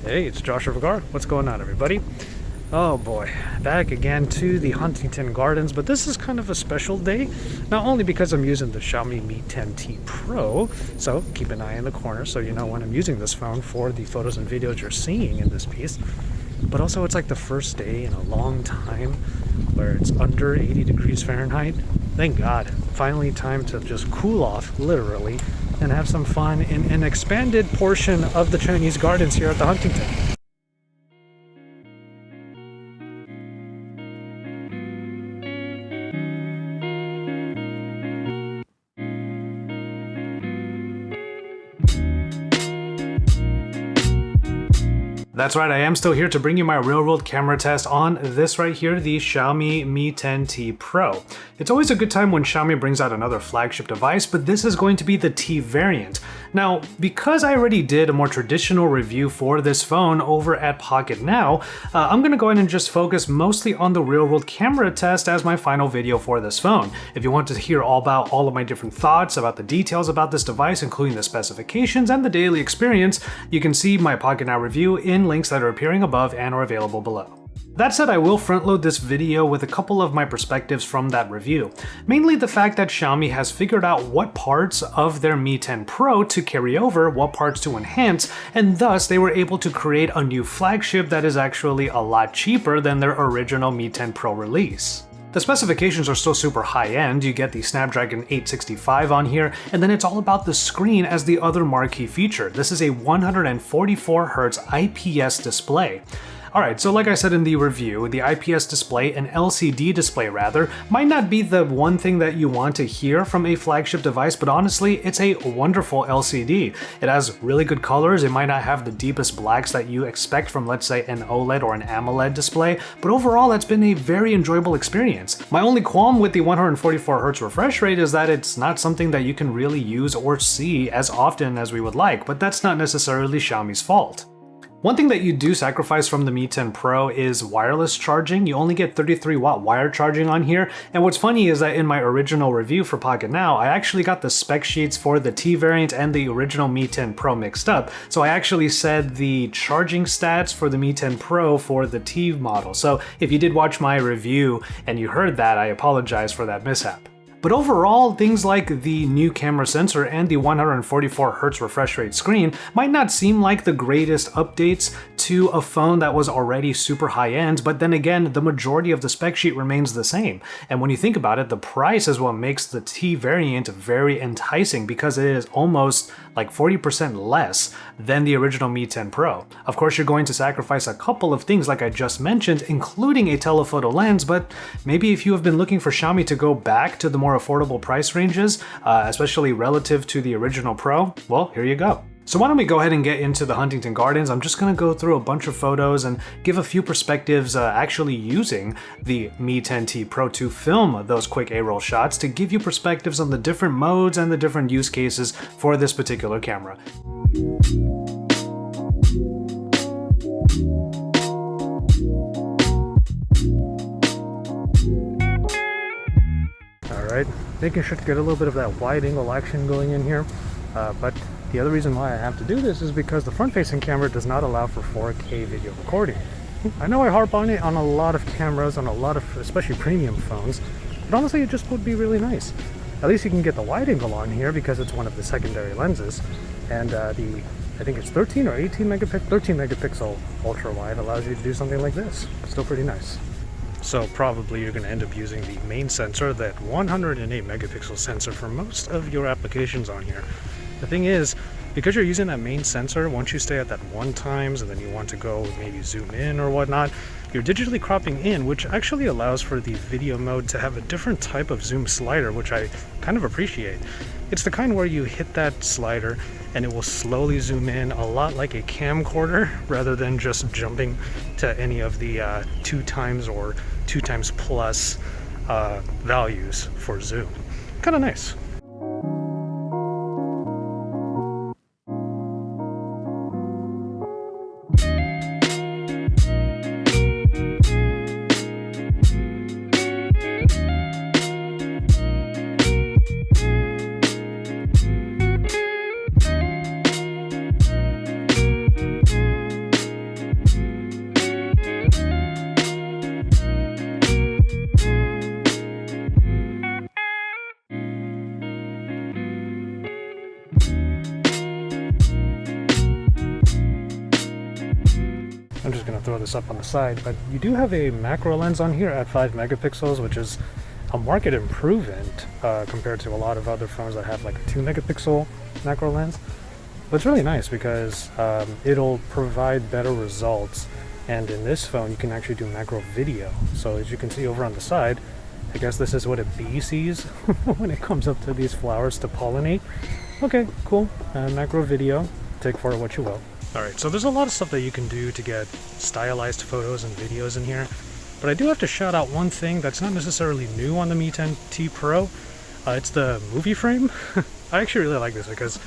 Hey, it's Joshua Vergara. What's going on, everybody? Oh boy, back again to the Huntington Gardens, but this is kind of a special day, not only because I'm using the Xiaomi Mi 10T Pro, so keep an eye in the corner so you know when I'm using this phone for the photos and videos you're seeing in this piece, but also it's like the first day in a long time where it's under 80 degrees Fahrenheit. Thank God. Finally time to just cool off, literally, and have some fun in an expanded portion of the Chinese gardens here at the Huntington. That's right, I am still here to bring you my real-world camera test on this right here, the Xiaomi Mi 10T Pro. It's always a good time when Xiaomi brings out another flagship device, but this is going to be the T variant. Now, because I already did a more traditional review for this phone over at Pocketnow, I'm going to go ahead and just focus mostly on the real-world camera test as my final video for this phone. If you want to hear all about all of my different thoughts about the details about this device, including the specifications and the daily experience, you can see my Pocketnow review in links that are appearing above and are available below. That said, I will front load this video with a couple of my perspectives from that review. Mainly the fact that Xiaomi has figured out what parts of their Mi 10 Pro to carry over, what parts to enhance, and thus they were able to create a new flagship that is actually a lot cheaper than their original Mi 10 Pro release. The specifications are still super high-end. You get the Snapdragon 865 on here, and then it's all about the screen as the other marquee feature. This is a 144Hz IPS display. Alright, so like I said in the review, the IPS display, an LCD display rather, might not be the one thing that you want to hear from a flagship device, but honestly, it's a wonderful LCD. It has really good colors. It might not have the deepest blacks that you expect from, let's say, an OLED or an AMOLED display, but overall, it's been a very enjoyable experience. My only qualm with the 144Hz refresh rate is that it's not something that you can really use or see as often as we would like, but that's not necessarily Xiaomi's fault. One thing that you do sacrifice from the Mi 10 Pro is wireless charging. You only get 33 watt wire charging on here, and what's funny is that in my original review for Pocketnow, I actually got the spec sheets for the T variant and the original Mi 10 Pro mixed up, so I actually said the charging stats for the Mi 10 Pro for the T model. So if you did watch my review and you heard that, I apologize for that mishap. But overall, things like the new camera sensor and the 144Hz refresh rate screen might not seem like the greatest updates to a phone that was already super high-end, but then again, the majority of the spec sheet remains the same. And when you think about it, the price is what makes the T variant very enticing because it is almost like 40% less than the original Mi 10 Pro. Of course, you're going to sacrifice a couple of things like I just mentioned, including a telephoto lens, but maybe if you have been looking for Xiaomi to go back to the more affordable price ranges, especially relative to the original Pro, well, here you go. So why don't we go ahead and get into the Huntington Gardens. I'm just going to go through a bunch of photos and give a few perspectives actually using the Mi 10T Pro to film those quick A-roll shots to give you perspectives on the different modes and the different use cases for this particular camera. Alright, making sure to get a little bit of that wide angle action going in here, but the other reason why I have to do this is because the front-facing camera does not allow for 4K video recording. I know I harp on it on a lot of cameras, on a lot of especially premium phones, but honestly it just would be really nice. At least you can get the wide angle on here because it's one of the secondary lenses, and I think it's 13 or 18 megapixel, 13 megapixel ultra wide allows you to do something like this. Still pretty nice. So probably you're going to end up using the main sensor, that 108 megapixel sensor for most of your applications on here. The thing is, because you're using that main sensor, once you stay at that 1x and then you want to go maybe zoom in or whatnot, you're digitally cropping in, which actually allows for the video mode to have a different type of zoom slider, which I kind of appreciate. It's the kind where you hit that slider and it will slowly zoom in a lot like a camcorder rather than just jumping to any of the 2x or 2x plus values for zoom. Kind of nice. I'm just gonna throw this up on the side, but you do have a macro lens on here at 5 megapixels, which is a market improvement compared to a lot of other phones that have like a 2 megapixel macro lens. But it's really nice because it'll provide better results, and in this phone you can actually do macro video. So as you can see over on the side, I guess this is what a bee sees when it comes up to these flowers to pollinate. Okay, cool. Macro video, take for it what you will. Alright, so there's a lot of stuff that you can do to get stylized photos and videos in here, but I do have to shout out one thing that's not necessarily new on the Mi 10T Pro. It's the movie frame. I actually really like this because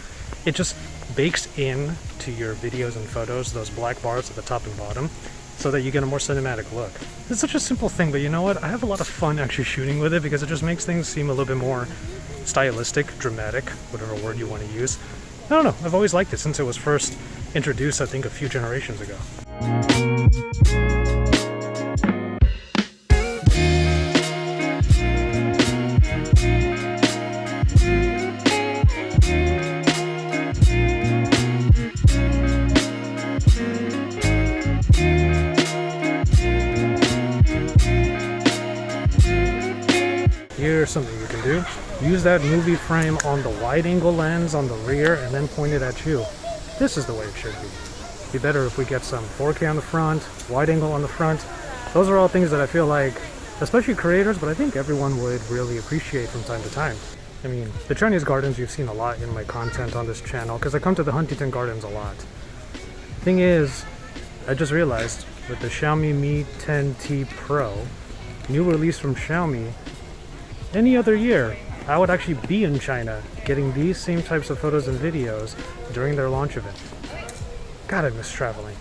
it just bakes in to your videos and photos those black bars at the top and bottom so that you get a more cinematic look. It's such a simple thing, but you know what? I have a lot of fun actually shooting with it because it just makes things seem a little bit more stylistic, dramatic, whatever word you want to use. I don't know, I've always liked it since it was first introduced, I think, a few generations ago. Here's something you can do. Use that movie frame on the wide angle lens on the rear and then point it at you. This is the way it should be. Be better if we get some 4K on the front, wide angle on the front. Those are all things that I feel like, especially creators, but I think everyone would really appreciate from time to time. I mean, the Chinese gardens you've seen a lot in my content on this channel because I come to the Huntington Gardens a lot. Thing is, I just realized with the Xiaomi Mi 10T Pro, new release from Xiaomi, any other year, I would actually be in China getting these same types of photos and videos during their launch event. God, I miss traveling.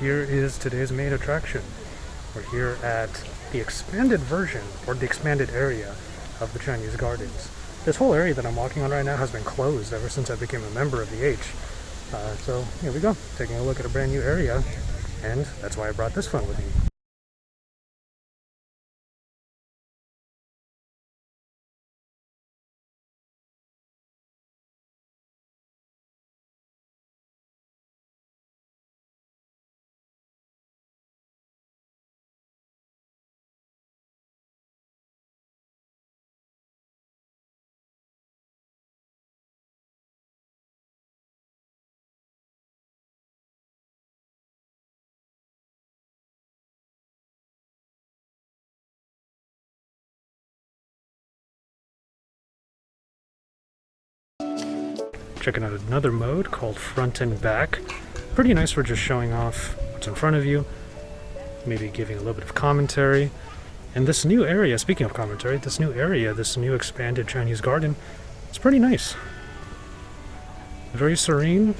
Here is today's main attraction. We're here at the expanded version, or the expanded area of the Chinese gardens. This whole area that I'm walking on right now has been closed ever since I became a member of the H. So here we go, taking a look at a brand new area, and that's why I brought this phone with me. Checking out another mode called front and back. Pretty nice for just showing off what's in front of you, maybe giving a little bit of commentary. And this new area, speaking of commentary, this new expanded Chinese garden, it's pretty nice. Very serene,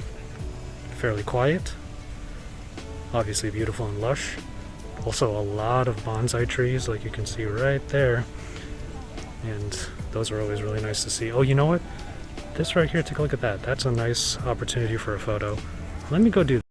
fairly quiet, obviously beautiful and lush. Also a lot of bonsai trees like you can see right there. And those are always really nice to see. Oh, you know what? This right here, take a look at that. That's a nice opportunity for a photo. Let me go do that.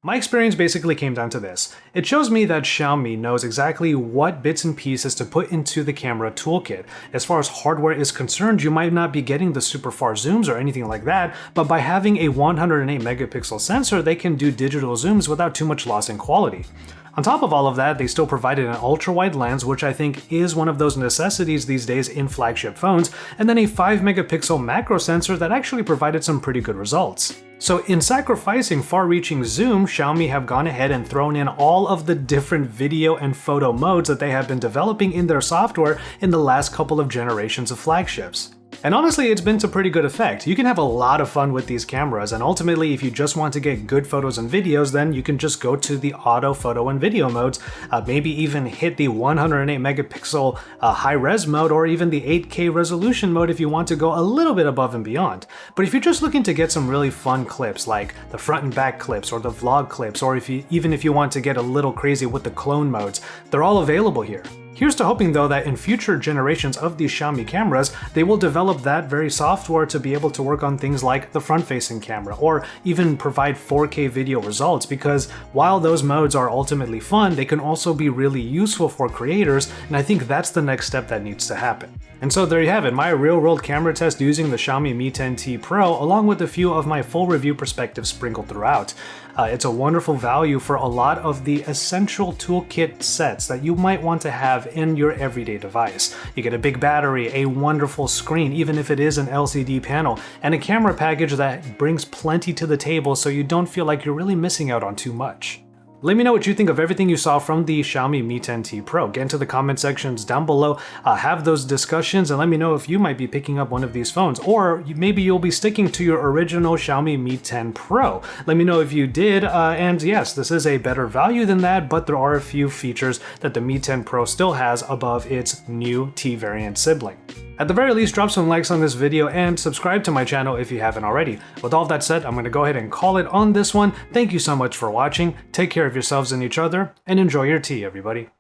My experience basically came down to this. It shows me that Xiaomi knows exactly what bits and pieces to put into the camera toolkit. As far as hardware is concerned, you might not be getting the super far zooms or anything like that, but by having a 108 megapixel sensor, they can do digital zooms without too much loss in quality. On top of all of that, they still provided an ultra-wide lens, which I think is one of those necessities these days in flagship phones, and then a 5-megapixel macro sensor that actually provided some pretty good results. So in sacrificing far-reaching zoom, Xiaomi have gone ahead and thrown in all of the different video and photo modes that they have been developing in their software in the last couple of generations of flagships. And honestly, it's been to pretty good effect. You can have a lot of fun with these cameras, and ultimately, if you just want to get good photos and videos, then you can just go to the auto photo and video modes, maybe even hit the 108 megapixel high-res mode, or even the 8K resolution mode if you want to go a little bit above and beyond. But if you're just looking to get some really fun clips, like the front and back clips, or the vlog clips, or even if you want to get a little crazy with the clone modes, they're all available here. Here's to hoping though that in future generations of these Xiaomi cameras, they will develop that very software to be able to work on things like the front-facing camera, or even provide 4K video results, because while those modes are ultimately fun, they can also be really useful for creators, and I think that's the next step that needs to happen. And so there you have it, my real-world camera test using the Xiaomi Mi 10T Pro, along with a few of my full review perspectives sprinkled throughout. It's a wonderful value for a lot of the essential toolkit sets that you might want to have in your everyday device. You get a big battery, a wonderful screen, even if it is an LCD panel, and a camera package that brings plenty to the table so you don't feel like you're really missing out on too much. Let me know what you think of everything you saw from the Xiaomi Mi 10T Pro. Get into the comment sections down below, have those discussions, and let me know if you might be picking up one of these phones, or maybe you'll be sticking to your original Xiaomi Mi 10 Pro. Let me know if you did, and yes, this is a better value than that, but there are a few features that the Mi 10 Pro still has above its new T variant sibling. At the very least, drop some likes on this video and subscribe to my channel if you haven't already. With all that said, I'm going to go ahead and call it on this one. Thank you so much for watching, take care of yourselves and each other, and enjoy your tea, everybody.